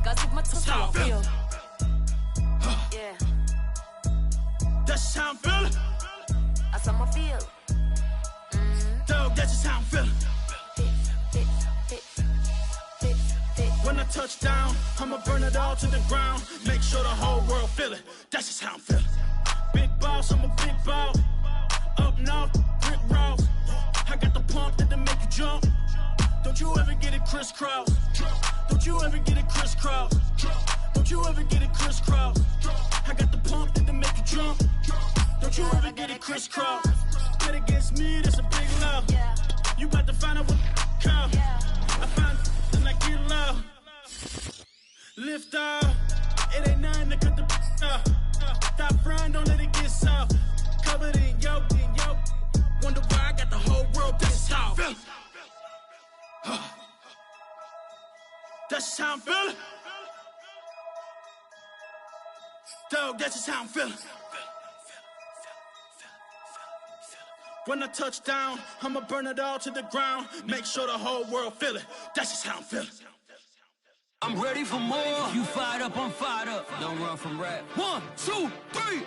I zip my touch how I feel. Yeah. That's how I'm feeling. That's how I feel. Dog, that's just how I'm feeling. When I touch down, I'ma burn it all to the ground. Make sure the whole world feel it. That's just how I'm feeling. Big boss, I'm a big boss. Up north, brick roads. I got the pump that'll make you jump. Don't you ever get it crisscross. Don't you ever get it crisscross. Don't you ever get it crisscross. I got the pump that'll make you jump. Don't you ever get it crisscross. Bet against me, that's a big love. You about to find out what call. I find and I get love. Lift off, it ain't nothing to cut the off. Stop frying, don't let it get soft. Covered in yolk, wonder why I got the whole world that's how I'm feeling. That's how I'm feeling. Dog, that's just how I'm feeling. When I touch down, I'ma burn it all to the ground. Make sure the whole world feel it. That's just how I'm feeling. I'm ready for more. You fired up, I'm fired up. Don't run from rap. 1, 2, 3.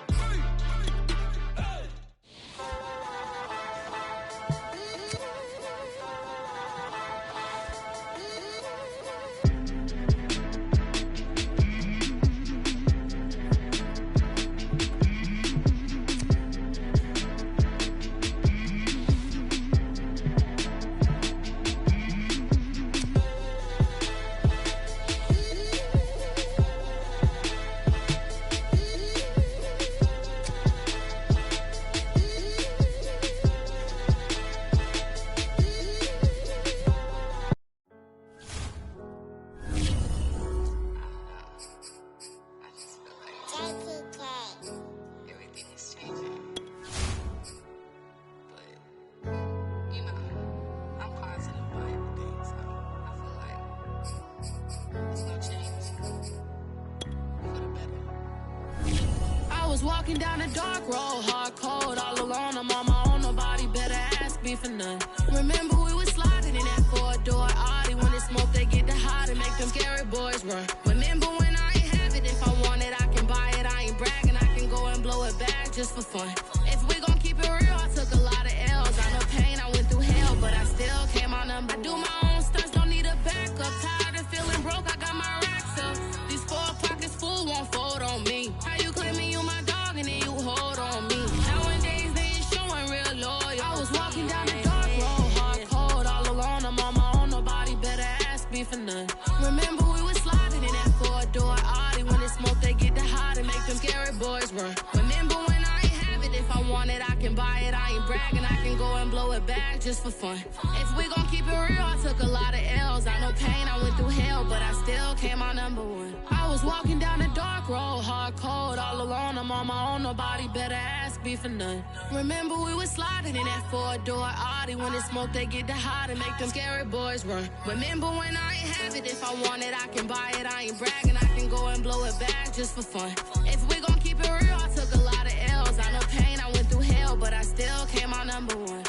Walking down a dark road, hard cold, all alone. I'm on my own, nobody better ask me for none. Remember we was sliding in that 4-door Audi. When it's smoke, they get the hot and make them scary boys run. Remember when I ain't have it, if I want it, I can buy it. I ain't bragging, I can go and blow it back just for fun. If we gon' keep it real, I took a lot of L's. I know pain, I went through hell, but I still came out number. I do my own stunts, don't need a backup. Tired of feeling broke, I got my racks up. These 4 pockets full won't fold on me. How you claiming you my dog and then you hold on me? Nowadays they ain't showing real loyal. I was walking down the dark road, hard cold, all alone. I'm on my own, nobody better ask me for none. Remember we was sliding in that 4-door Audi. When it's smoke, they get the hot and make them scary boys run. Remember when I ain't have it, if I want it, I can buy it. I ain't bragging, I can go and blow it back just for fun. If we gon' keep it real, I took a lot of L's. I know pain, I went through hell, but I still came out number 1. I was walking down the dark road, hard cold, all alone. I'm on my own, nobody better ask me for none. Remember we was sliding in that 4-door Audi. When it's smoke, they get the hot and make them scary boys run. Remember when I ain't have it, if I want it, I can buy it. I ain't bragging, I can go and blow it back just for fun. If we gon' keep it real, I took a lot of L's. I know pain, I went through hell, but I still came out number 1.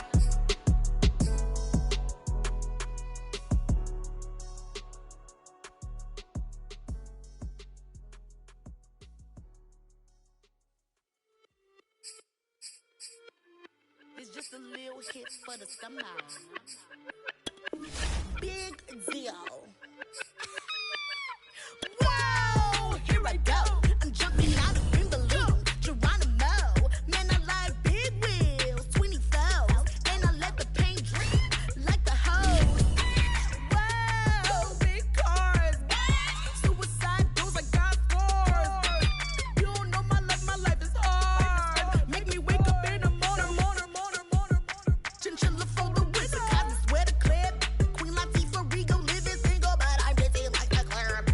It's just a little hit for the summer. Big deal. Whoa, here I go. I'm jumping out of green balloon. Geronimo, man, I like big wheels, 24s, and I let the paint drip like the hose. Whoa, big cars, suicide doors, I got scores. You don't know my life is hard. Make me wake up in the morning. Chinchilla for the wizard, cause I swear to clip. Queen Latifah, Rigo, living single, but I'm busy like a club.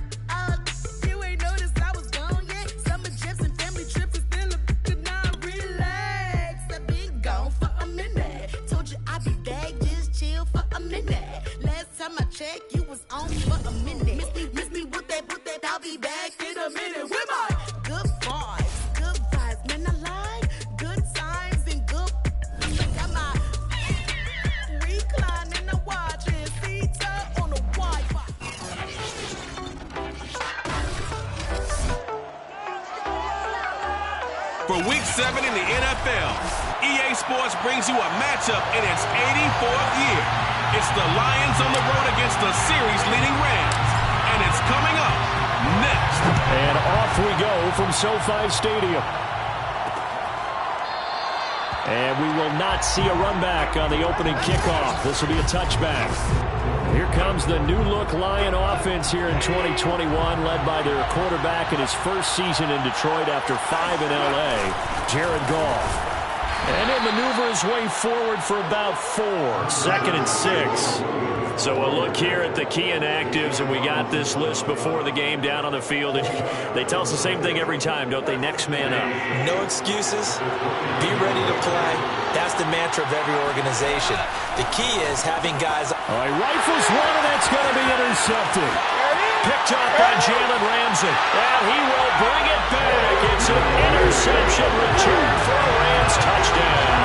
You ain't noticed I was gone yet. Summer trips and family trips is still a could not relax. I've been gone for a minute. Told you I'd be back, just chill for a minute. Last time I checked, you was on for a minute. Miss me with that, I'll be back in a minute. With my good vibes, man, I like good times and good. I got my recline and I watch it, seat up on the Wi-Fi. for Week 7 in the NFL. EA Sports brings you a matchup in its 84th year. It's the Lions on the road against the series-leading Rams. And it's coming up next. And off we go from SoFi Stadium. And we will not see a run back on the opening kickoff. This will be a touchback. Here comes the new-look Lion offense here in 2021, led by their quarterback in his first season in Detroit after 5 in L.A., Jared Goff. And he'll maneuver his way forward for about 4, 2nd and 6. So a look here at the key inactives, and we got this list before the game down on the field. And they tell us the same thing every time, don't they? Next man up. No excuses. Be ready to play. That's the mantra of every organization. The key is having guys. All right, rifles one, and that's going to be intercepted. Picked up by Jalen Ramsey. And he will bring it back. It's an interception return for a Rams touchdown.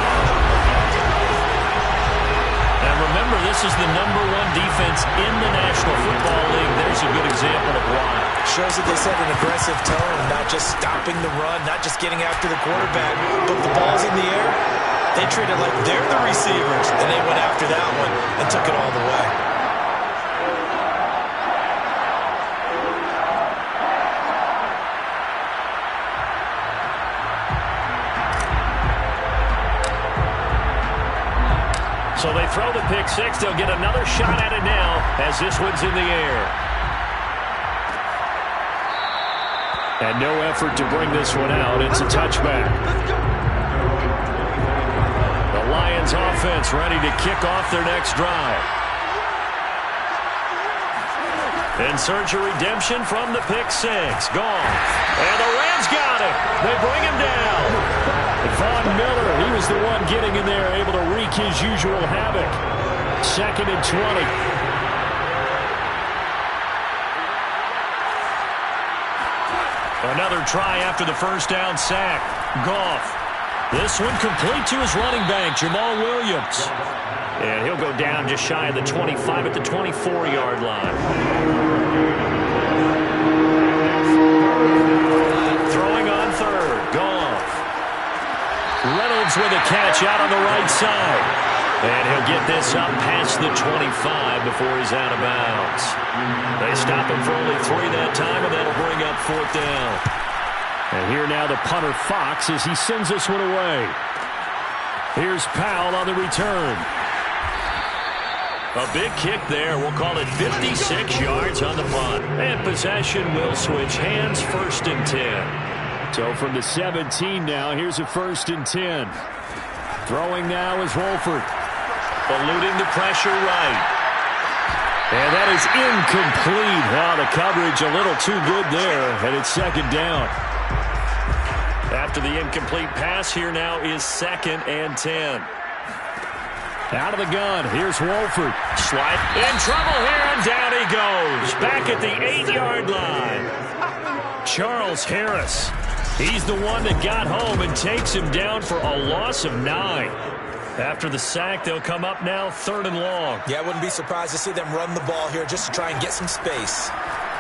And remember, this is the #1 defense in the National Football League. There's a good example of why. Shows that they set an aggressive tone, not just stopping the run, not just getting after the quarterback, but the ball's in the air. They treat it like they're the receivers, and they went after that one and took it all the way. So they throw the pick six. They'll get another shot at it now as this one's in the air. And no effort to bring this one out. It's a touchback. The Lions offense ready to kick off their next drive. In search of redemption from the pick six. Gone. And the Rams got it. They bring him down. Von Miller, he was the one getting in there, able to wreak his usual havoc. 2nd and 20. Another try after the first down sack. Goff. This one complete to his running back, Jamal Williams. And he'll go down just shy of the 25 at the 24-yard line. Throwing on third. Goff. Reynolds with a catch out on the right side. And he'll get this up past the 25 before he's out of bounds. They stop him for only 3 that time, and that'll bring up 4th down. And here now the punter Fox as he sends this one away. Here's Powell on the return. A big kick there. We'll call it 56 yards on the punt. And possession will switch hands, 1st and 10. So from the 17 now, here's a 1st and 10. Throwing now is Wolford. Eluding the pressure right. And that is incomplete. Wow, the coverage a little too good there, and it's 2nd down. After the incomplete pass, here now is 2nd and 10. Out of the gun, here's Wolford. Slide in trouble here, and down he goes. Back at the 8-yard line. Charles Harris. He's the one that got home and takes him down for a loss of 9. After the sack, they'll come up now 3rd and long. Yeah, I wouldn't be surprised to see them run the ball here just to try and get some space.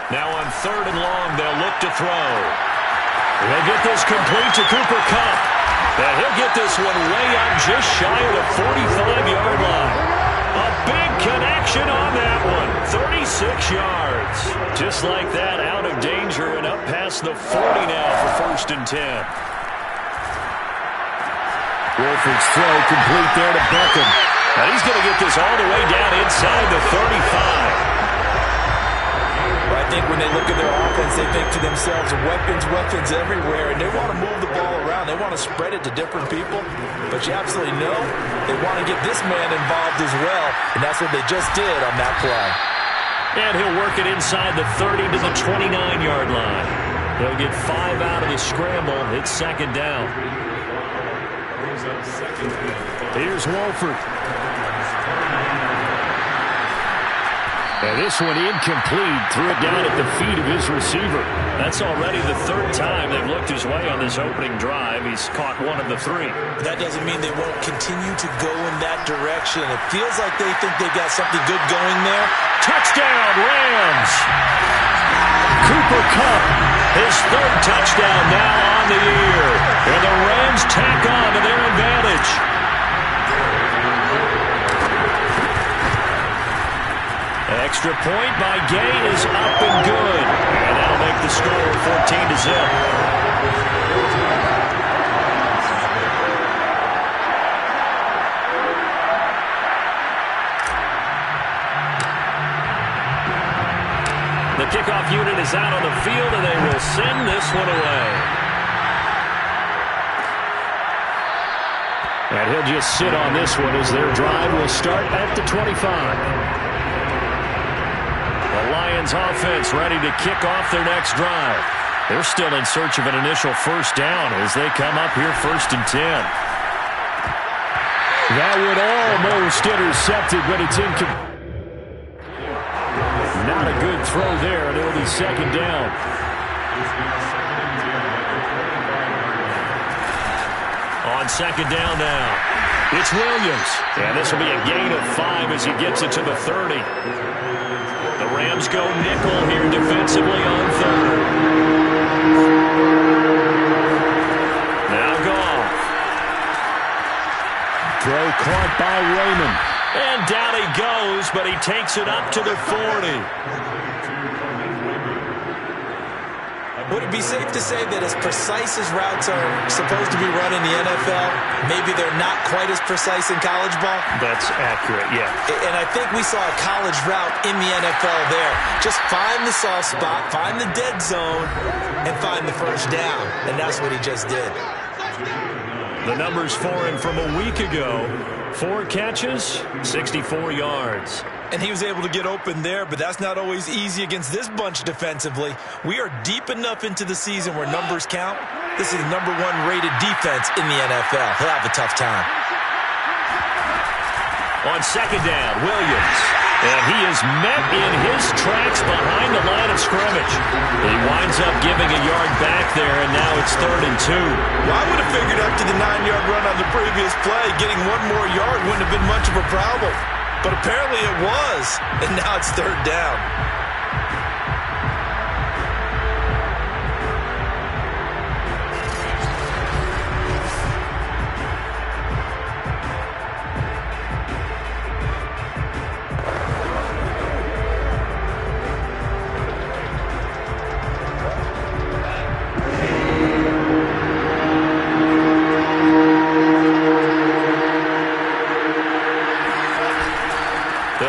Now on 3rd and long, they'll look to throw. They'll get this complete to Cooper Kupp. And he'll get this one way up just shy of the 45-yard line. A big connection on that one. 36 yards. Just like that, out of danger and up past the 40 now for 1st and 10. Wolford's throw complete there to Beckham. And he's going to get this all the way down inside the 35. Well, I think when they look at their offense, they think to themselves, weapons everywhere, and they want to move the ball around. They want to spread it to different people. But you absolutely know they want to get this man involved as well, and that's what they just did on that play. And he'll work it inside the 30 to the 29-yard line. He'll get 5 out of the scramble. It's 2nd down. Here's Wolford. And this one incomplete. Threw it down at the feet of his receiver. That's already the 3rd time they've looked his way on this opening drive. He's caught 1 of the 3. That doesn't mean they won't continue to go in that direction. It feels like they think they've got something good going there. Touchdown, Rams! Cooper Kupp. His third touchdown now on the year. And the Rams tack on to their advantage. Extra point by Gay is up and good. And that'll make the score 14-0. The kickoff unit is out on the field, and they will send this one away. And he'll just sit on this one as their drive will start at the 25. The Lions offense ready to kick off their next drive. They're still in search of an initial first down as they come up here 1st and 10. That would almost intercept it, but it's incomplete. Not a good throw there, and it'll be 2nd down. On 2nd down now, it's Williams. And this will be a gain of 5 as he gets it to the 30. The Rams go nickel here defensively on 3rd. Now Goff. Throw caught by Raymond. And down he goes, but he takes it up to the 40. Would it be safe to say that as precise as routes are supposed to be run in the NFL, maybe they're not quite as precise in college ball? That's accurate, yeah. And I think we saw a college route in the NFL there. Just find the soft spot, find the dead zone, and find the first down. And that's what he just did. The numbers for him from a week ago: 4 catches, 64 yards. And he was able to get open there, but that's not always easy against this bunch defensively. We are deep enough into the season where numbers count. This is the #1 rated defense in the NFL. He'll have a tough time. On 2nd down, Williams. And he is met in his tracks behind the line of scrimmage. He winds up giving a yard back there, and now it's 3rd and 2. Well, I would have figured after the 9-yard run on the previous play, getting 1 more yard wouldn't have been much of a problem. But apparently it was, and now it's 3rd down.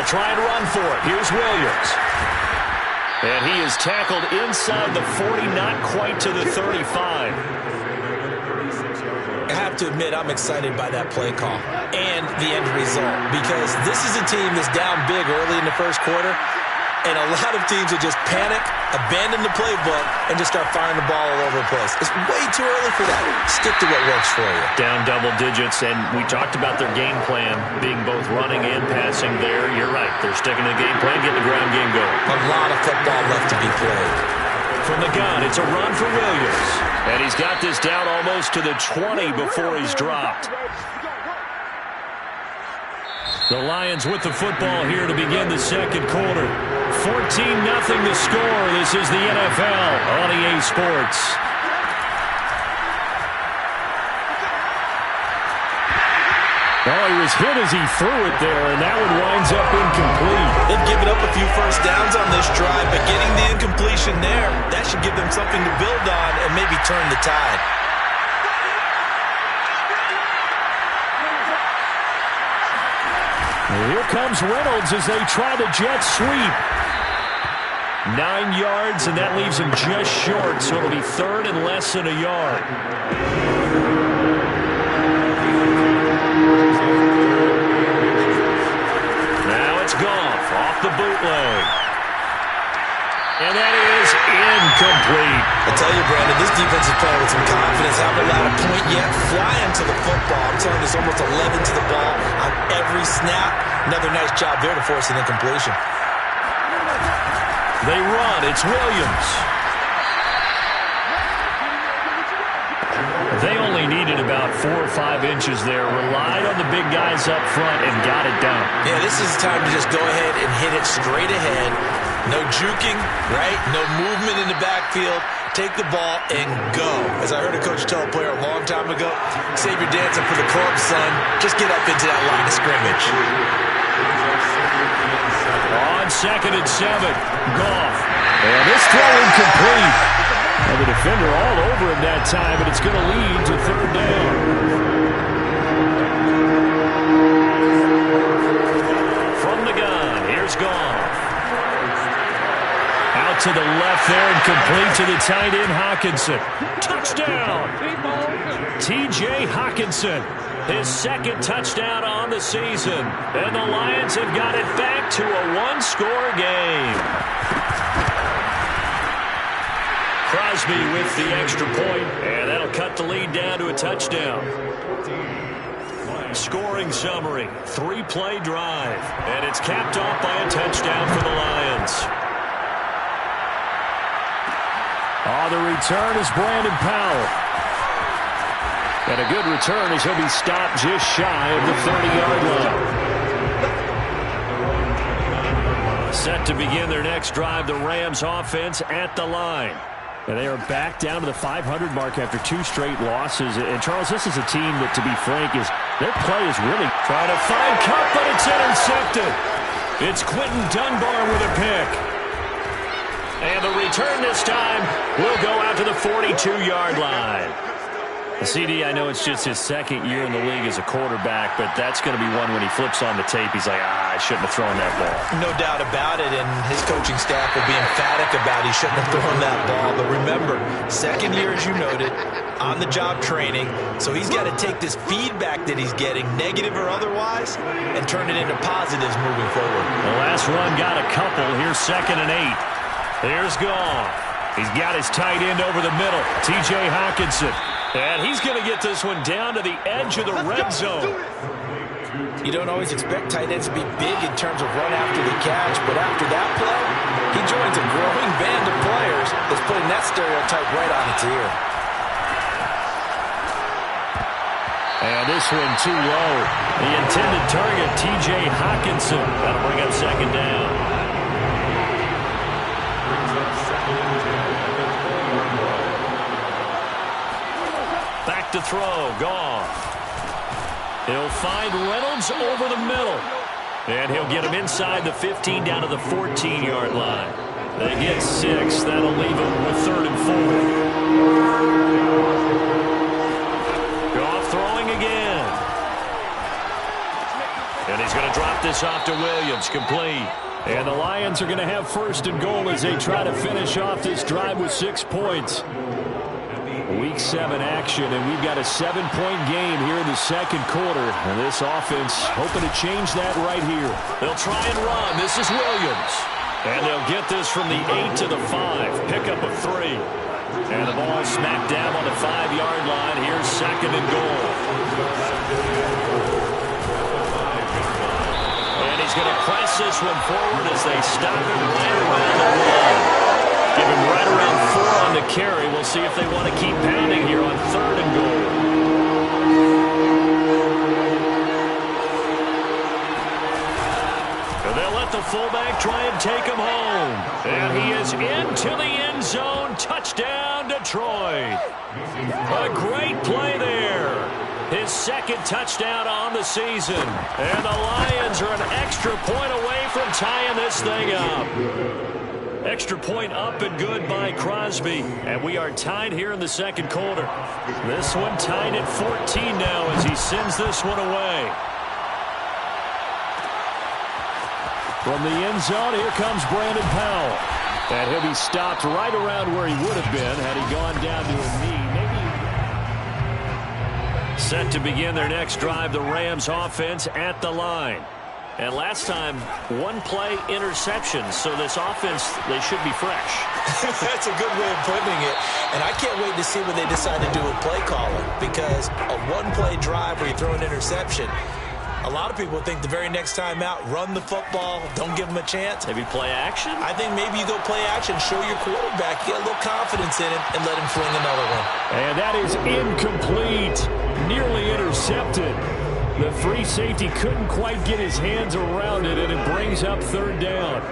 Try and run for it. Here's Williams. And he is tackled inside the 40, not quite to the 35. I have to admit, I'm excited by that play call and the end result, because this is a team that's down big early in the first quarter, and a lot of teams will just panic, abandon the playbook, and just start firing the ball all over the place. It's way too early for that. Stick to what works for you. Down double digits, and we talked about their game plan being both running and passing there. You're right. They're sticking to the game plan, getting the ground game going. A lot of football left to be played. From the gun, it's a run for Williams. And he's got this down almost to the 20 before he's dropped. The Lions with the football here to begin the 2nd quarter. 14-0 the score. This is the NFL on EA Sports. Oh, he was hit as he threw it there, and that one winds up incomplete. They've given up a few first downs on this drive, but getting the incompletion there, that should give them something to build on and maybe turn the tide. Here comes Reynolds as they try the jet sweep. 9 yards, and that leaves him just short, so it'll be 3rd and less than a yard. Now it's Goff off the bootleg. And that is incomplete. I tell you, Brandon, this defense is playing with some confidence. Haven't allowed a point yet. Flying to the football. I'm telling you, there's almost 11 to the ball on every snap. Another nice job there to force an incompletion. They run. It's Williams. They only needed about 4 or 5 inches there. Relied on the big guys up front and got it done. Yeah, this is time to just go ahead and hit it straight ahead. No juking, right? No movement in the backfield. take the ball and go. As I heard a coach tell a player a long time ago, save your dancing for the club, son. Just get up into that line of scrimmage. On 2nd and 7, Goff. And this throw incomplete. And the defender all over him that time, and it's going to lead to 3rd down. From the gun, here's Goff. Out to the left there and complete to the tight end, Hockenson. Touchdown! T.J. Hockenson, his 2nd touchdown on the season. And the Lions have got it back to a one-score game. Crosby with the extra point, and that'll cut the lead down to a touchdown. Scoring summary, 3-play drive, and it's capped off by a touchdown for the Lions. On the return is Brandon Powell. And a good return as he'll be stopped just shy of the 30-yard line. Set to begin their next drive, the Rams offense at the line. And they are back down to the 500 mark after 2 straight losses. And, Charles, this is a team that, to be frank, their play is really trying to find Cup, but it's intercepted. It's Quentin Dunbar with a pick. And the return this time will go out to the 42-yard line. CD, I know it's just his 2nd year in the league as a quarterback, but that's going to be one when he flips on the tape. He's like, I shouldn't have thrown that ball. No doubt about it, and his coaching staff will be emphatic about he shouldn't have thrown that ball. But remember, 2nd year, as you noted, on-the-job training, so he's got to take this feedback that he's getting, negative or otherwise, and turn it into positives moving forward. The last run got a couple. Here's 2nd and 8. Here's Goff. He's got his tight end over the middle, T.J. Hockenson. And he's going to get this one down to the edge of the red zone. You don't always expect tight ends to be big in terms of run after the catch, but after that play, he joins a growing band of players that's putting that stereotype right on its ear. And this one too low. The intended target, T.J. Hockenson. That'll bring up 2nd down. Back to throw, Goff. He'll find Reynolds over the middle. And he'll get him inside the 15 down to the 14-yard line. They get 6. That'll leave him with 3rd and 4. Goff throwing again. And he's going to drop this off to Williams, complete. And the Lions are going to have 1st and goal as they try to finish off this drive with 6 points. Week 7 action, and we've got a 7-point game here in the 2nd quarter. And this offense hoping to change that right here. They'll try and run. This is Williams. And they'll get this from the 8 to the 5. Pick up a 3. And the ball is smacked down on the 5-yard line. Here's 2nd and goal. And he's going to press this one forward as they stop him right around the 1. Give him right around 4 on the carry. We'll see if they want to keep pounding here on 3rd and goal. And they'll let the fullback try and take him home. And he is into the end zone. Touchdown, Detroit. A great play there. His 2nd touchdown on the season. And the Lions are an extra point away from tying this thing up. Extra point up and good by Crosby. And we are tied here in the 2nd quarter. This one tied at 14 now as he sends this one away. From the end zone, here comes Brandon Powell. And he'll be stopped right around where he would have been had he gone down to a knee. Maybe. Set to begin their next drive, the Rams offense at the line. And last time, 1-play interception. So this offense, they should be fresh. That's a good way of putting it. And I can't wait to see what they decide to do with play calling. Because a 1-play drive where you throw an interception, a lot of people think the very next time out, run the football, don't give them a chance. Maybe play action? I think maybe you go play action, show your quarterback, get a little confidence in him, and let him fling another one. And that is incomplete. Nearly intercepted. The free safety couldn't quite get his hands around it, and it brings up 3rd down.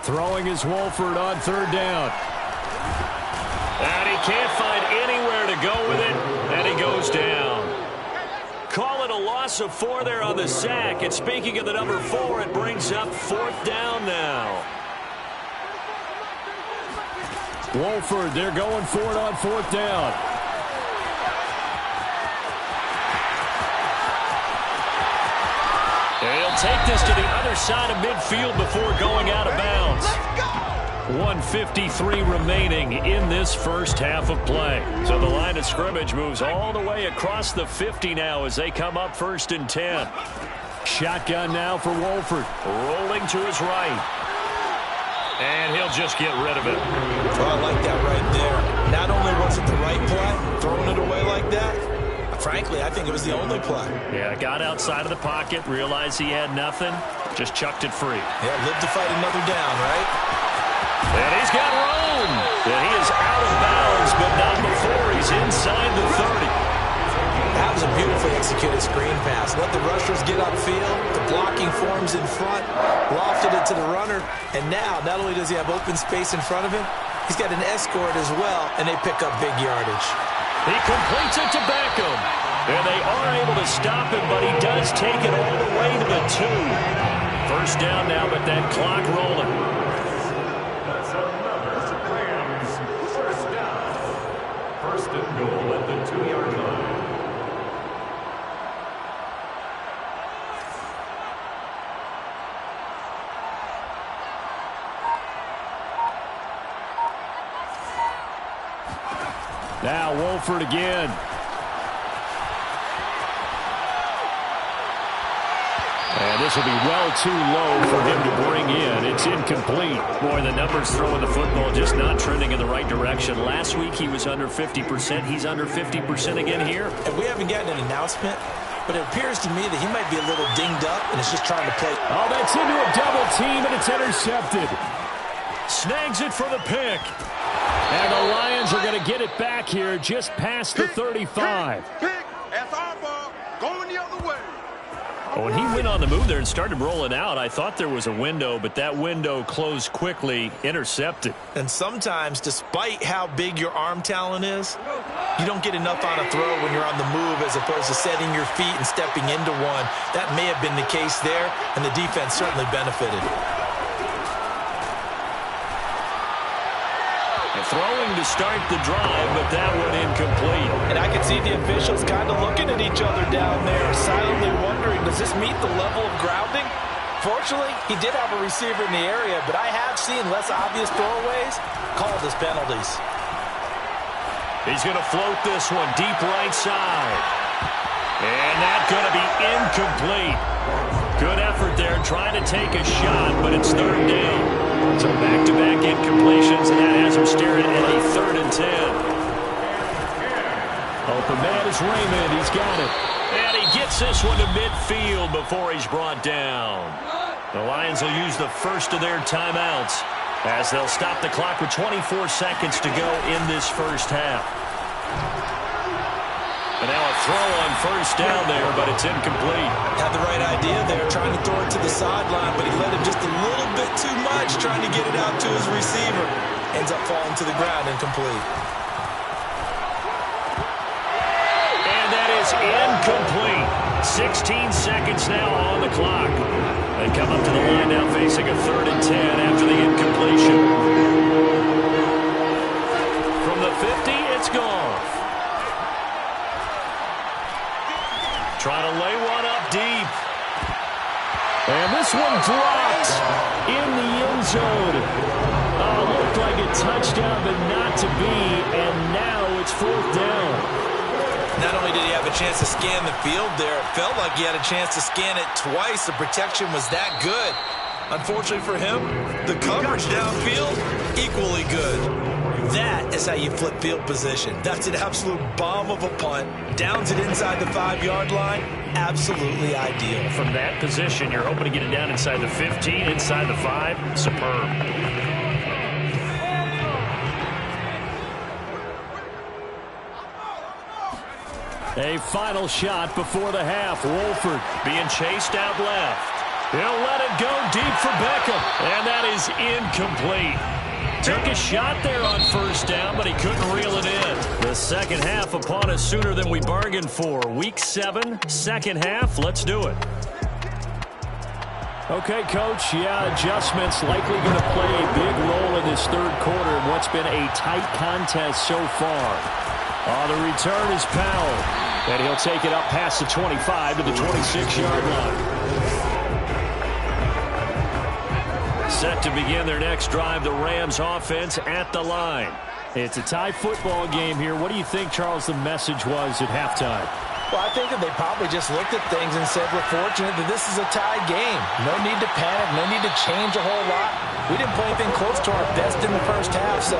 Throwing is Wolford on third down. And he can't find anywhere to go with it, and he goes down. Call it a loss of 4 there on the sack. And speaking of the number 4, it brings up 4th down now. Wolford, they're going for it on 4th down. And he'll take this to the other side of midfield before going out of bounds. 1:53 remaining in this first half of play. So the line of scrimmage moves all the way across the 50 now as they come up 1st and 10. Shotgun now for Wolford. Rolling to his right. And he'll just get rid of it. Oh, I like that right there. Not only was it the right play, throwing it away like that, frankly, I think it was the only play. Yeah, got outside of the pocket, realized he had nothing, just chucked it free. Yeah, lived to fight another down, right? And he's got room. And he is out of bounds, but not before he's inside the 30. That was a beautifully executed screen pass. Let the rushers get upfield. The blocking forms in front. Lofted it to the runner. And now, not only does he have open space in front of him, he's got an escort as well, and they pick up big yardage. He completes it to Beckham. And they are able to stop him, but he does take it all the way to the 2. First down now, but that clock rolling. First down. First and goal at the 2-yard line. Now Wolford again. And this will be well too low for him to bring in. It's incomplete. Boy, the numbers throwing the football just not trending in the right direction. Last week he was under 50%. He's under 50% again here. And we haven't gotten an announcement, but it appears to me that he might be a little dinged up and is just trying to play. Oh, that's into a double team, and it's intercepted. Snags it for the pick. And the Lions are going to get it back here just past the 35. Pick. That's our ball. Going the other way. When he went on the move there and started rolling out, I thought there was a window, but that window closed quickly, intercepted. And sometimes, despite how big your arm talent is, you don't get enough on a throw when you're on the move as opposed to setting your feet and stepping into one. That may have been the case there, and the defense certainly benefited. Throwing to start the drive, but that one incomplete. And I can see the officials kind of looking at each other down there, silently wondering, does this meet the level of grounding? Fortunately, he did have a receiver in the area, but I have seen less obvious throwaways called as penalties. He's going to float this one deep right side. And that's going to be incomplete. Good effort there trying to take a shot, but it's 3rd down. So back-to-back incompletions, and that has him staring at a 3rd and 10. Open man is Raymond. He's got it. And he gets this one to midfield before he's brought down. The Lions will use the first of their timeouts as they'll stop the clock with 24 seconds to go in this first half. And now a throw on first down there, but it's incomplete. Had the right idea there, trying to throw it to the sideline, but he let him just a little bit too much, trying to get it out to his receiver. Ends up falling to the ground, incomplete. And that is incomplete. 16 seconds now on the clock. They come up to the line now facing a 3rd and 10 after the incompletion. From the 50, it's gone. Trying to lay one up deep. And this one dropped in the end zone. Looked like a touchdown, but not to be. And now it's 4th down. Not only did he have a chance to scan the field there, it felt like he had a chance to scan it twice. The protection was that good. Unfortunately for him, the coverage downfield, equally good. That is how you flip field position. That's an absolute bomb of a punt. Downs it inside the 5-yard line. Absolutely ideal. From that position, you're hoping to get it down inside the 15, inside the 5. Superb. A final shot before the half. Wolford being chased out left. He'll let it go deep for Beckham, and that is incomplete. Took a shot there on first down, but he couldn't reel it in. The second half upon us sooner than we bargained for. Week 7, second half. Let's do it. Okay, Coach, adjustments likely going to play a big role in this third quarter in what's been a tight contest so far. The return is Powell, and he'll take it up past the 25 to the 26-yard line. Set to begin their next drive, the Rams offense at the line. It's a tie football game here. What do you think, Charles, the message was at halftime? Well, I think that they probably just looked at things and said, we're fortunate that this is a tie game. No need to panic, no need to change a whole lot. We didn't play anything close to our best in the first half, so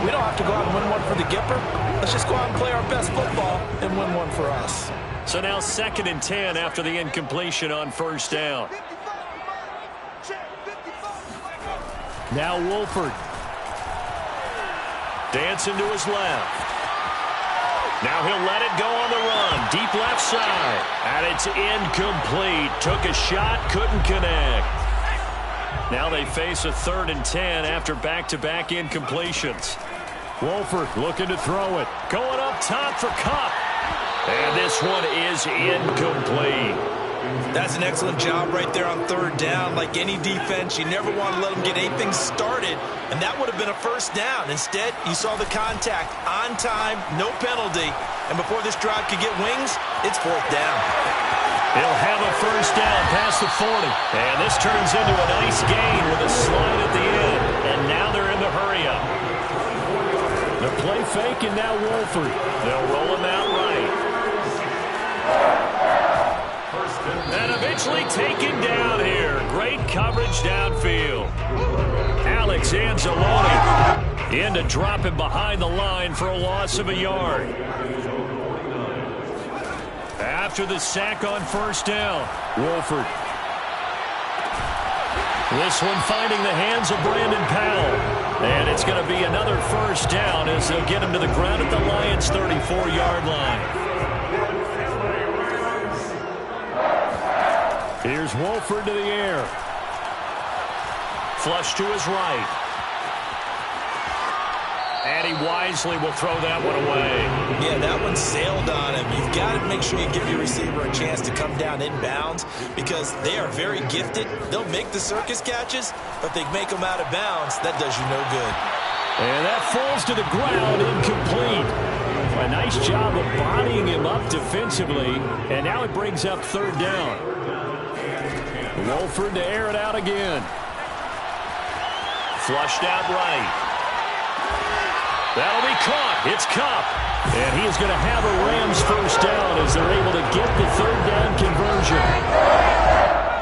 we don't have to go out and win one for the Gipper. Let's just go out and play our best football and win one for us. So now 2nd and 10 after the incompletion on first down. Now Wolford. Dancing to his left. Now he'll let it go on the run. Deep left side. And it's incomplete. Took a shot, couldn't connect. Now they face a 3rd and 10 after back-to-back incompletions. Wolford looking to throw it. Going up top for Kupp. And this one is incomplete. That's an excellent job right there on 3rd down. Like any defense, you never want to let them get anything started, and that would have been a first down. Instead, you saw the contact on time, no penalty, and before this drive could get wings, it's 4th down. He'll have a first down past the 40, and this turns into a nice gain with a slide at the end, and now they're in the hurry-up. The play fake, and now Wolford. They'll roll him out right. And eventually taken down here. Great coverage downfield. Alex Anzalone in to drop him behind the line for a loss of a yard. After the sack on first down, Wolford. This one finding the hands of Brandon Powell. And it's going to be another first down as they'll get him to the ground at the Lions' 34-yard line. Here's Wolford to the air. Flush to his right. And he wisely will throw that one away. Yeah, that one sailed on him. You've got to make sure you give your receiver a chance to come down inbounds because they are very gifted. They'll make the circus catches, but they make them out of bounds. That does you no good. And that falls to the ground, incomplete. A nice job of bodying him up defensively, and now it brings up 3rd down. Wolford to air it out again. Flushed out right. That'll be caught. It's Kupp. And he is going to have a Rams first down as they're able to get the 3rd down conversion.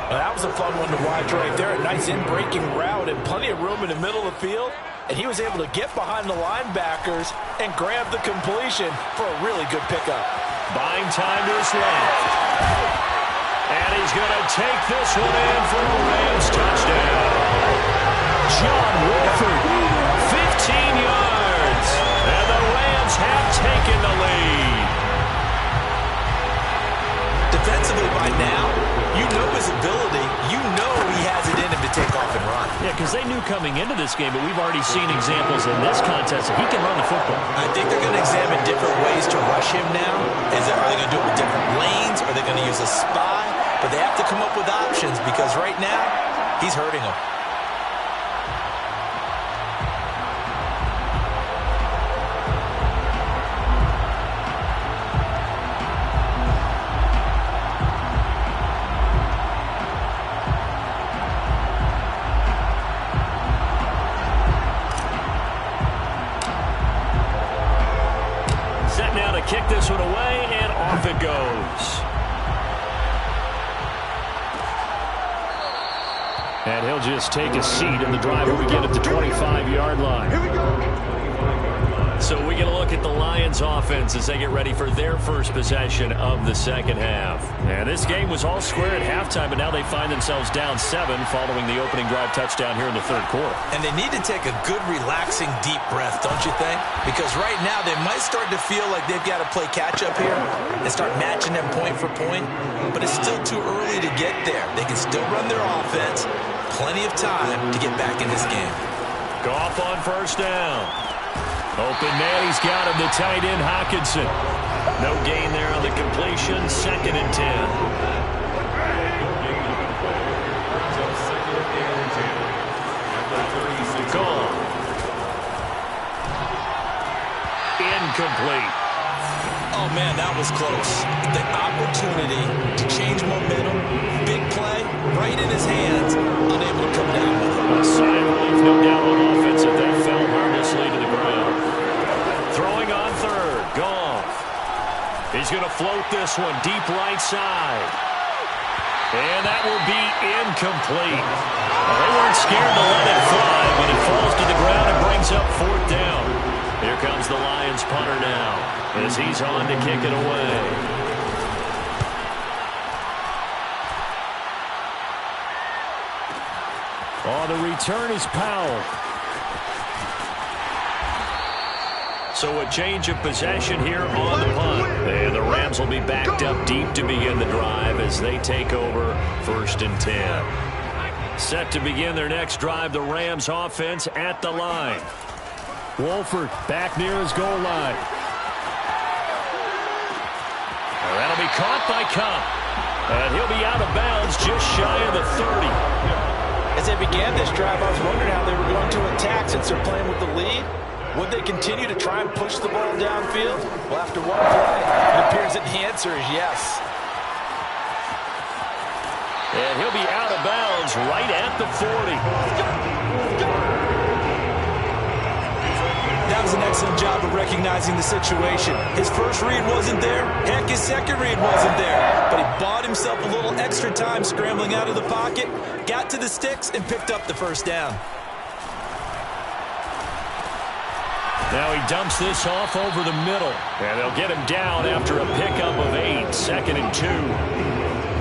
Well, that was a fun one to watch right there. A nice in-breaking route and plenty of room in the middle of the field. And he was able to get behind the linebackers and grab the completion for a really good pickup. Buying time to his left. And he's going to take this one in for a Rams touchdown. John Wolford, 15 yards. And the Rams have taken the lead. Defensively by now, you know his ability. You know he has it in him to take off and run. Yeah, because they knew coming into this game, but we've already seen examples in this contest that he can run the football. I think they're going to examine different ways to rush him now. Are they going to do it with different lanes? Are they going to use a spy? But they have to come up with options because right now, he's hurting them. Set now to kick this one away, and off it goes. And he'll just take a seat in the drive when we get at the 25-yard line. So we get a look at the Lions offense as they get ready for their first possession of the second half. And this game was all square at halftime, but now they find themselves down 7 following the opening drive touchdown here in the third quarter. And they need to take a good, relaxing, deep breath, don't you think? Because right now they might start to feel like they've got to play catch-up here and start matching them point for point, but it's still too early to get there. They can still run their offense. Plenty of time to get back in this game. Goff on first down. Open man, he's got him, the tight end, Hockenson. No gain there on the completion, 2nd and 10. Gone. Incomplete. Oh, man, that was close. The opportunity to change momentum, big play, right in his hands, unable to come down with it. A sigh of relief, no doubt, on offense if that fell harmlessly to the ground. Throwing on third, Goff. He's going to float this one deep right side. And that will be incomplete. Well, they weren't scared to let it fly, but it falls to the ground and brings up 4th down. Here comes the Lions punter now as he's on to kick it away. Oh, the return is Powell. So a change of possession here on the punt. And the Rams will be backed up deep to begin the drive as they take over 1st and 10. Set to begin their next drive, the Rams offense at the line. Wolford back near his goal line. And that'll be caught by Cup. And he'll be out of bounds just shy of the 30. As they began this drive, I was wondering how they were going to attack since they're playing with the lead. Would they continue to try and push the ball downfield? Well, after one play, it appears that the answer is yes. And he'll be out of bounds right at the 40. That was an excellent job of recognizing the situation. His first read wasn't there. Heck, his second read wasn't there. But he bought himself a little extra time scrambling out of the pocket, got to the sticks, and picked up the first down. Now he dumps this off over the middle. And they'll get him down after a pickup of 8, 2nd and 2.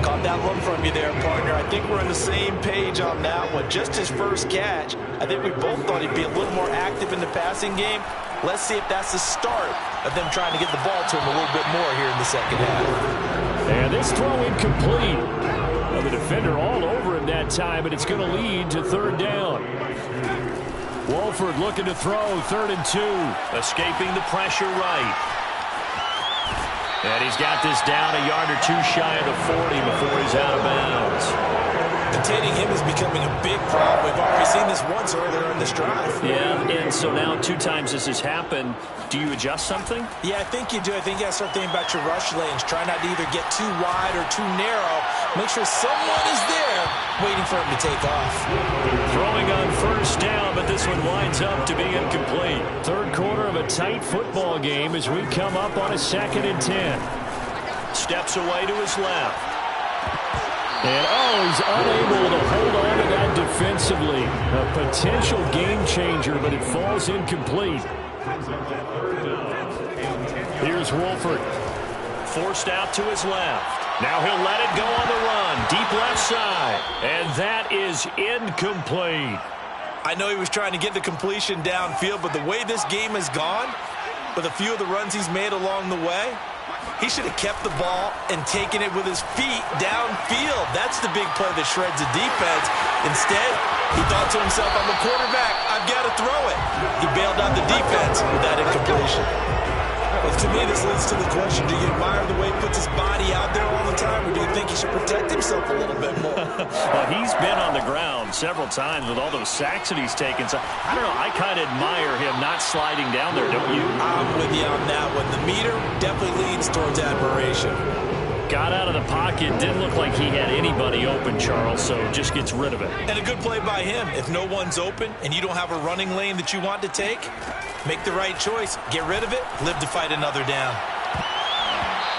Caught that one from you there, partner. I think we're on the same page on that one. Just his first catch. I think we both thought he'd be a little more active in the passing game. Let's see if that's the start of them trying to get the ball to him a little bit more here in the second half. And this throw incomplete. Well, the defender all over him that time, and it's going to lead to 3rd down. Wolford looking to throw, 3rd and 2. Escaping the pressure right. And he's got this down a yard or 2 shy of the 40 before he's out of bounds. Containing him is becoming a big problem. We've already seen this once earlier in this drive. Yeah, and so now 2 times this has happened. Do you adjust something? Yeah, I think you do. I think you got to start thinking about your rush lanes. Try not to either get too wide or too narrow. Make sure someone is there waiting for him to take off. Throwing on first down, but this one winds up to be incomplete. 3rd quarter of a tight football game as we come up on a 2nd and 10. Steps away to his left. And, he's unable to hold on to that defensively. A potential game changer, but it falls incomplete. Here's Wolford. Forced out to his left. Now he'll let it go on the run. Deep left side. And that is incomplete. I know he was trying to get the completion downfield, but the way this game has gone, with a few of the runs he's made along the way, he should have kept the ball and taken it with his feet downfield. That's the big play that shreds the defense. Instead, he thought to himself, I'm a quarterback, I've got to throw it. He bailed out the defense with that incompletion. Well, to me, this leads to the question, do you admire the way he puts his body out there all the time, or do you think he should protect himself a little bit more? Well, he's been on the ground several times with all those sacks that he's taken. So, I don't know, I kind of admire him not sliding down there, don't you? I'm with you on that one. The meter definitely leans towards admiration. Got out of the pocket, didn't look like he had anybody open, Charles, so just gets rid of it. And a good play by him. If no one's open and you don't have a running lane that you want to take, make the right choice. Get rid of it. Live to fight another down.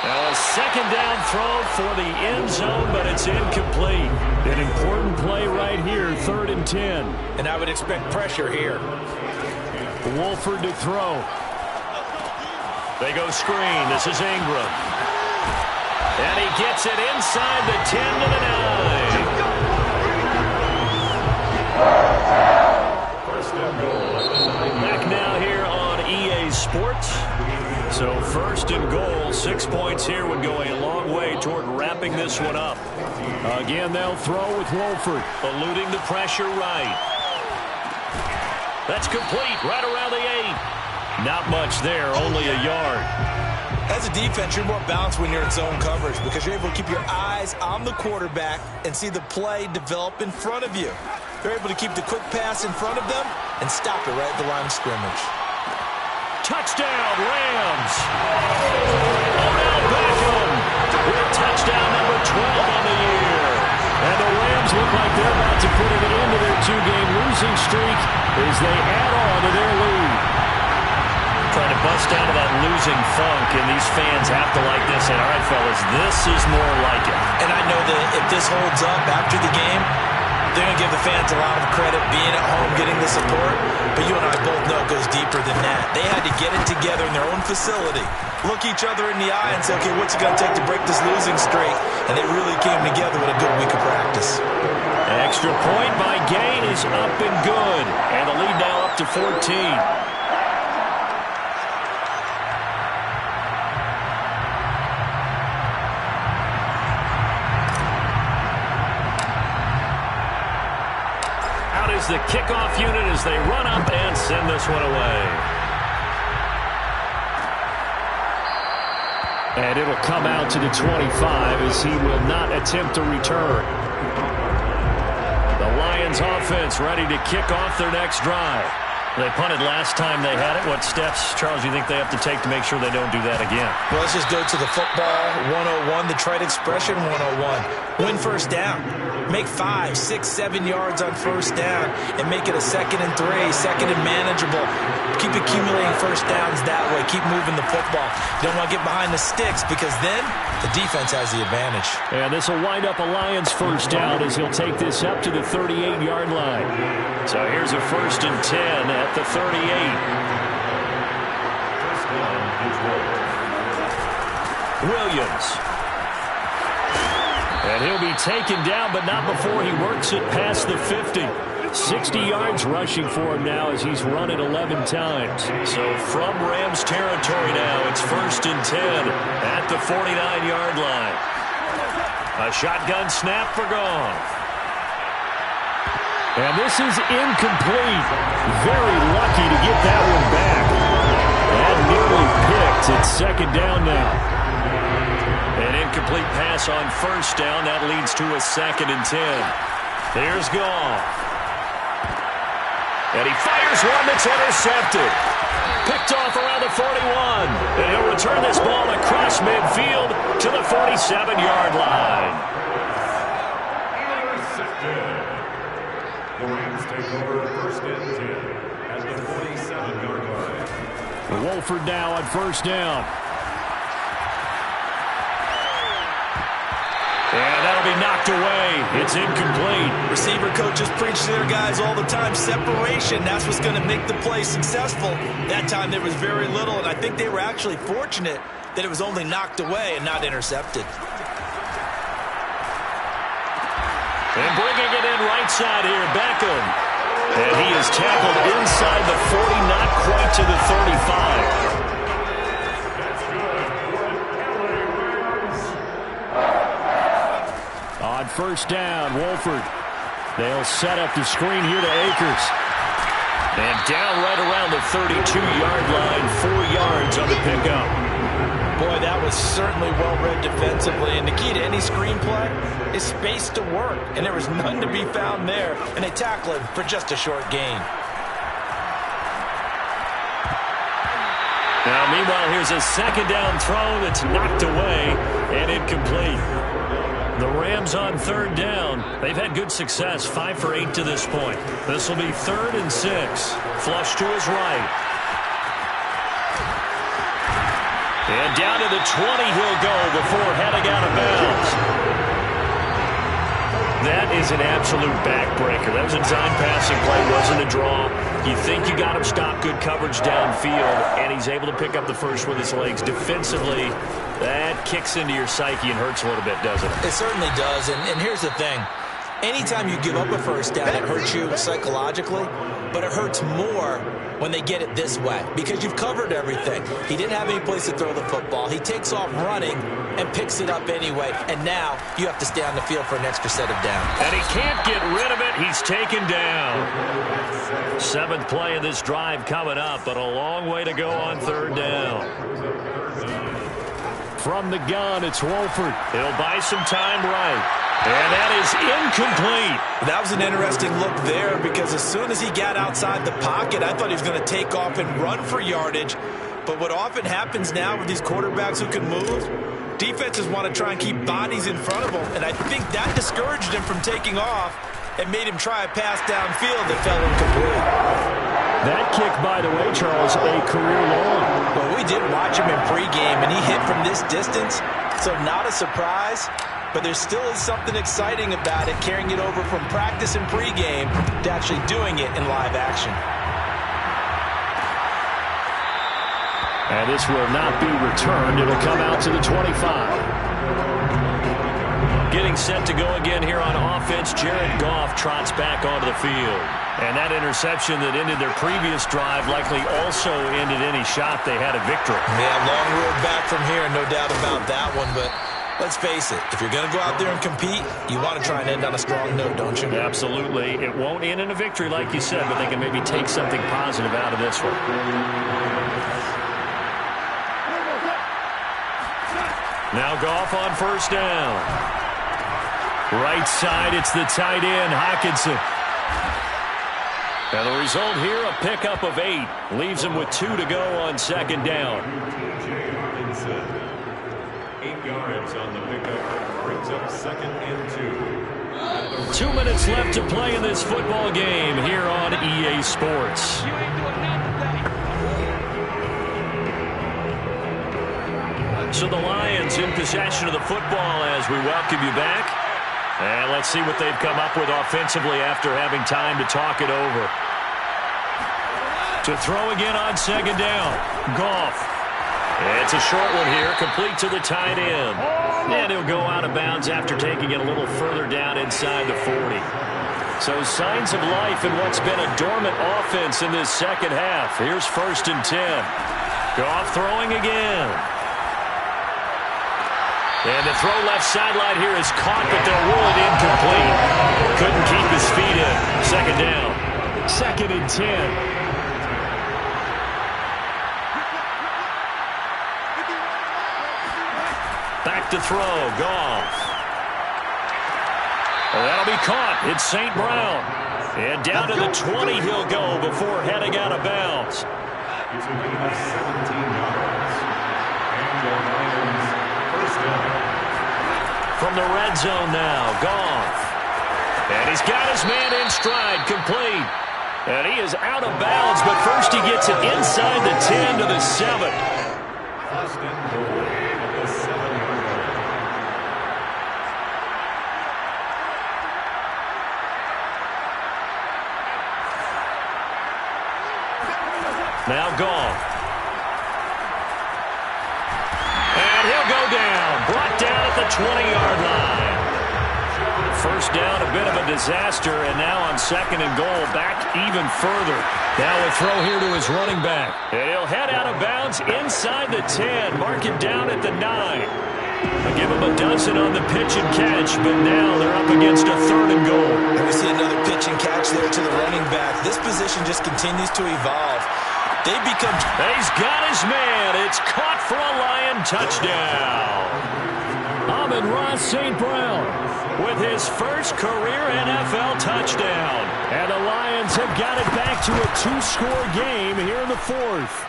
Now a 2nd down throw for the end zone, but it's incomplete. An important play right here, 3rd and 10. And I would expect pressure here. Wolford to throw. They go screen. This is Ingram. And he gets it inside the 10 to the 9. Back now here on EA Sports. So first and goal, 6 points here would go a long way toward wrapping this one up. Again, they'll throw with Wolford, eluding the pressure right. That's complete, right around the 8. Not much there, only a yard. As a defense, you're more balanced when you're in zone coverage because you're able to keep your eyes on the quarterback and see the play develop in front of you. You're able to keep the quick pass in front of them and stop it right at the line of scrimmage. Touchdown, Rams. Odell Beckham with touchdown number 12 on the year. And the Rams look like they're about to put it into their 2-game losing streak as they add on to their lead. Trying to bust out of that losing funk, and these fans have to like this. And all right, fellas, this is more like it. And I know that if this holds up after the game, they're going to give the fans a lot of credit being at home, getting the support. But you and I both know it goes deeper than that. They had to get it together in their own facility, look each other in the eye and say, okay, what's it going to take to break this losing streak? And they really came together with a good week of practice. An extra point by Gain is up and good. And the lead now up to 14. The kickoff unit as they run up and send this one away. And it'll come out to the 25 as he will not attempt to return. The Lions offense ready to kick off their next drive. They punted last time they had it. What steps, Charles, do you think they have to take to make sure they don't do that again? Well, let's just go to the football 101, the trade expression 101. Win first down. Make 5, 6, 7 yards on first down and make it a 2nd and 3, 2nd and manageable. Keep accumulating first downs that way. Keep moving the football. You don't want to get behind the sticks because then the defense has the advantage. And this will wind up a Lions first down as he'll take this up to the 38-yard line. So here's a 1st and 10 at the 38. Williams. And he'll be taken down, but not before he works it past the 50. 60 yards rushing for him now as he's run it 11 times. So from Rams territory now, it's 1st and 10 at the 49-yard line. A shotgun snap for Gone. And this is incomplete. Very lucky to get that one back. That nearly picked. It's 2nd down now. An incomplete pass on first down. That leads to a 2nd and 10. Here's Gone. And he fires one that's intercepted. Picked off around the 41. And he'll return this ball across midfield to the 47-yard line. The Rams take over 1st and 10 at the 47-yard line. Wolford now on first down. And that'll be knocked away. It's incomplete. Receiver coaches preach to their guys all the time. Separation, that's what's going to make the play successful. That time there was very little, and I think they were actually fortunate that it was only knocked away and not intercepted. And bringing it in right side here, Beckham. And he is tackled inside the 40, not quite to the 35. On first down, Wolford. They'll set up the screen here to Akers. And down right around the 32-yard line, 4 yards on the pickup. Boy, that was certainly well-read defensively. And the key to any screenplay is space to work. And there was none to be found there. And they tackle him for just a short gain. Now, meanwhile, here's a 2nd down throw that's knocked away and incomplete. The Rams on 3rd down. They've had good success, 5 for 8 to this point. This will be 3rd and 6. Flush to his right. And down to the 20 he'll go before heading out of bounds. That is an absolute backbreaker. That was a design passing play, wasn't a draw. You think you got him stopped good coverage downfield, and he's able to pick up the first with his legs. Defensively, that kicks into your psyche and hurts a little bit, doesn't it? It certainly does, and here's the thing. Anytime you give up a first down, it hurts you psychologically, but it hurts more when they get it this way because you've covered everything. He didn't have any place to throw the football. He takes off running and picks it up anyway, and now you have to stay on the field for an extra set of downs. And he can't get rid of it. He's taken down. 7th play of this drive coming up, but a long way to go on 3rd down. From the gun, it's Wolford. He'll buy some time right. And that is incomplete. That was an interesting look there because as soon as he got outside the pocket, I thought he was going to take off and run for yardage. But what often happens now with these quarterbacks who can move, defenses want to try and keep bodies in front of them. And I think that discouraged him from taking off and made him try a pass downfield that fell incomplete. That kick, by the way, Charles, a career long. Well, we did watch him in pregame, and he hit from this distance, so not a surprise. But there still is something exciting about it, carrying it over from practice and pregame to actually doing it in live action. And this will not be returned. It'll come out to the 25. Getting set to go again here on offense, Jared Goff trots back onto the field. And that interception that ended their previous drive likely also ended any shot they had at victory. Yeah, long road back from here, no doubt about that one, but let's face it, if you're going to go out there and compete, you want to try and end on a strong note, don't you? Absolutely. It won't end in a victory like you said, but they can maybe take something positive out of this one. Now Goff on 1st down. Right side, it's the tight end, Hockenson. And the result here, a pickup of 8. Leaves him with 2 to go on 2nd down. 8 yards on the pickup, brings up 2nd and 2. 2 minutes left to play in this football game here on EA Sports. So the Lions in possession of the football as we welcome you back. And let's see what they've come up with offensively after having time to talk it over. To throw again on 2nd down. Goff. It's a short one here, complete to the tight end. And he'll go out of bounds after taking it a little further down inside the 40. So signs of life in what's been a dormant offense in this 2nd half. Here's 1st and 10. Goff throwing again. And the throw left sideline here is caught, but they'll rule it incomplete. Couldn't keep his feet in. 2nd down. 2nd and 10. Back to throw. Goff. Well, that'll be caught. It's St. Brown. And down to the 20 he'll go before heading out of bounds. It's a gain of 17 yards. And the Lions first down. From the red zone now, Goff. And he's got his man in stride, complete. And he is out of bounds, but first he gets it inside the 10 to the 7. First and goal at the 7-yard line. Now Goff. And he'll go down. Brought down at the 20-yard line. First down, a bit of a disaster, and now on 2nd and goal, back even further. Now a throw here to his running back. And he'll head out of bounds inside the 10. Mark it down at the 9. I'll give him a dozen on the pitch and catch, but now they're up against a 3rd and goal. And we see another pitch and catch there to the running back. This position just continues to evolve. They become... He's got his man. It's caught for a Lion touchdown. Amon-Ra St. Brown with his first career NFL touchdown. And the Lions have got it back to a 2-score game here in the 4th.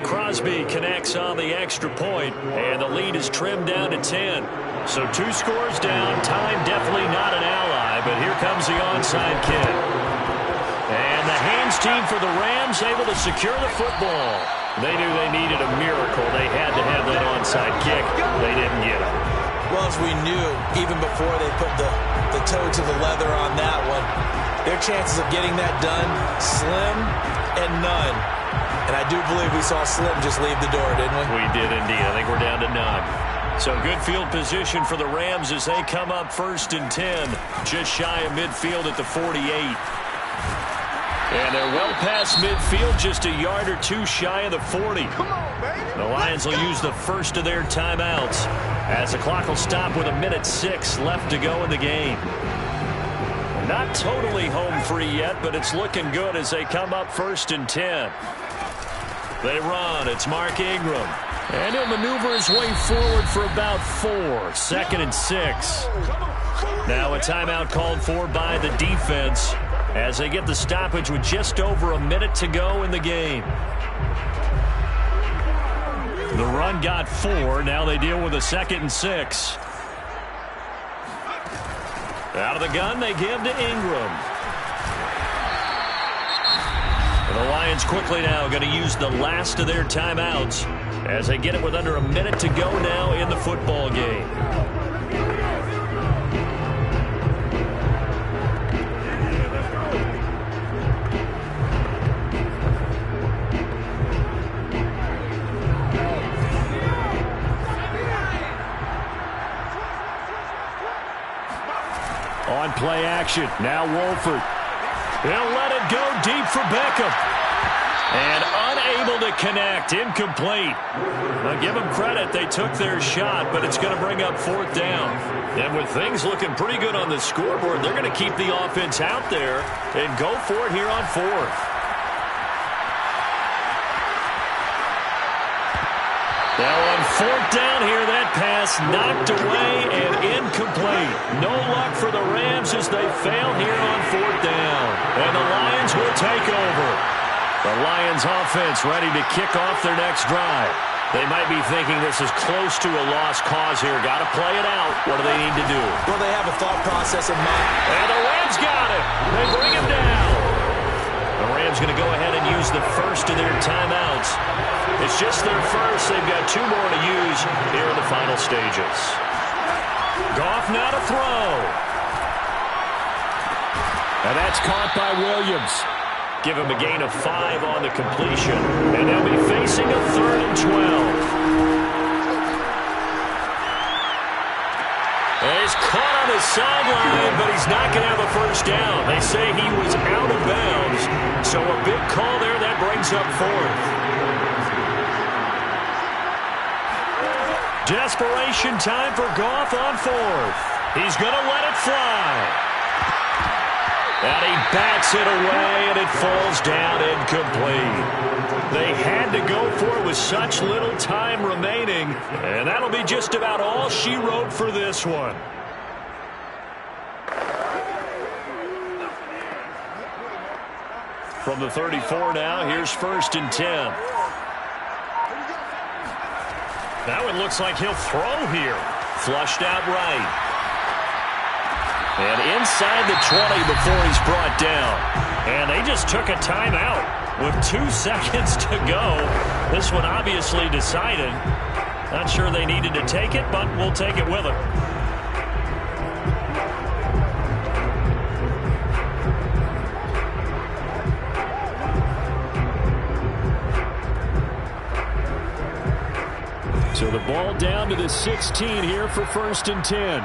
Crosby connects on the extra point, and the lead is trimmed down to 10. So 2 scores down. Time definitely not an ally, but here comes the onside kick. And the hands team for the Rams able to secure the football. They knew they needed a miracle. They had to have that onside kick. They didn't get it. Well, as we knew, even before they put the toe to the leather on that one, their chances of getting that done, slim and none. And I do believe we saw Slim just leave the door, didn't we? We did indeed. I think we're down to none. So good field position for the Rams as they come up 1st and 10, just shy of midfield at the 48. And they're well past midfield, just a yard or two shy of the 40. The Lions will use the first of their timeouts as the clock will stop with 1:06 left to go in the game. Not totally home free yet, but it's looking good as they come up 1st and 10. They run. It's Mark Ingram. And he'll maneuver his way forward for about 4. 2nd and 6. Now a timeout called for by the defense as they get the stoppage with just over a minute to go in the game. The run got 4. Now they deal with a 2nd and 6. Out of the gun, they give to Ingram. And the Lions quickly now going to use the last of their timeouts as they get it with under a minute to go now in the football game. On play action, now Wolford. He'll let it go deep for Beckham. And unable to connect, incomplete. Now give them credit, they took their shot, but it's going to bring up 4th down. And with things looking pretty good on the scoreboard, they're going to keep the offense out there and go for it here on 4th. Now on 4th down here, that pass knocked away and incomplete. No luck for the Rams as they fail here on 4th down. And the Lions will take over. The Lions offense ready to kick off their next drive. They might be thinking this is close to a lost cause here. Got to play it out. What do they need to do? Well, they have a thought process in mind. And the Rams got it. They bring him down. The Rams going to go ahead and use the first of their timeouts. It's just their first. They've got 2 more to use here in the final stages. Goff now to throw. And that's caught by Williams. Give him a gain of 5 on the completion. And they'll be facing a 3rd and 12. And he's caught on the sideline, but he's not going to have a first down. They say he was out of bounds. So a big call there. That brings up 4th. Desperation time for Goff on 4th. He's going to let it fly. And he backs it away, and it falls down incomplete. They had to go for it with such little time remaining, and that'll be just about all she wrote for this one. From the 34 now, here's 1st and 10. Now it looks like he'll throw here. Flushed out right. And inside the 20 before he's brought down. And they just took a timeout with 2 seconds to go. This one obviously decided. Not sure they needed to take it, but we'll take it with them. So the ball down to the 16 here for 1st and 10.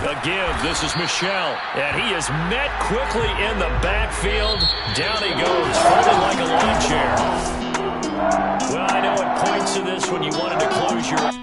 A give. This is Michel. And he is met quickly in the backfield. Down he goes, folded like a lawn chair. Well, I know it points to this when you wanted to close your...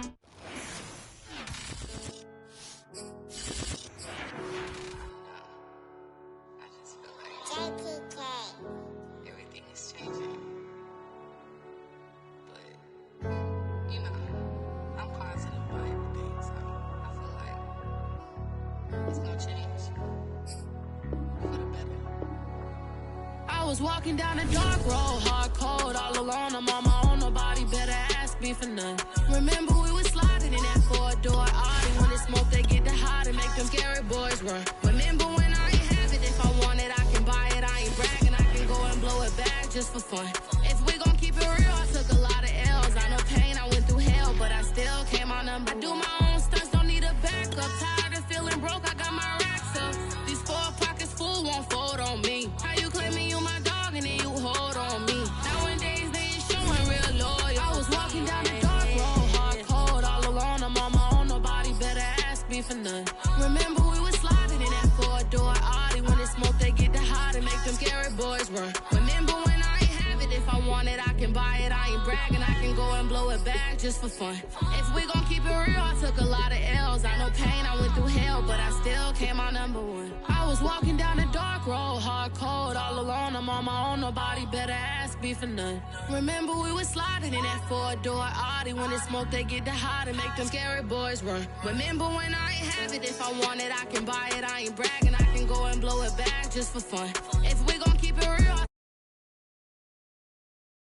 Walking down a dark road, hard cold, all alone. I'm on my own, nobody better ask me for none. Remember we was sliding in that 4-door Audi. When it's smoke, they get the hot and make them scary boys run. Remember when I ain't have it, if I want it, I can buy it. I ain't bragging, I can go and blow it back just for fun. If we gon' keep it run. Remember when I ain't have it, if I want it, I can buy it. I ain't bragging, I can go and blow it back just for fun. If we gon' keep it real, I took a lot of L's. I know pain, I went through hell, but I still came out number one. I was walking down a dark road, hard cold, all alone. I'm on my own, nobody better ask me for none. Remember we was sliding in that four-door Audi. When it's smoke, they get the hot and make them scary boys run. Remember when I ain't have it, if I want it, I can buy it. I ain't bragging, I can go and blow it back just for fun. If we gon'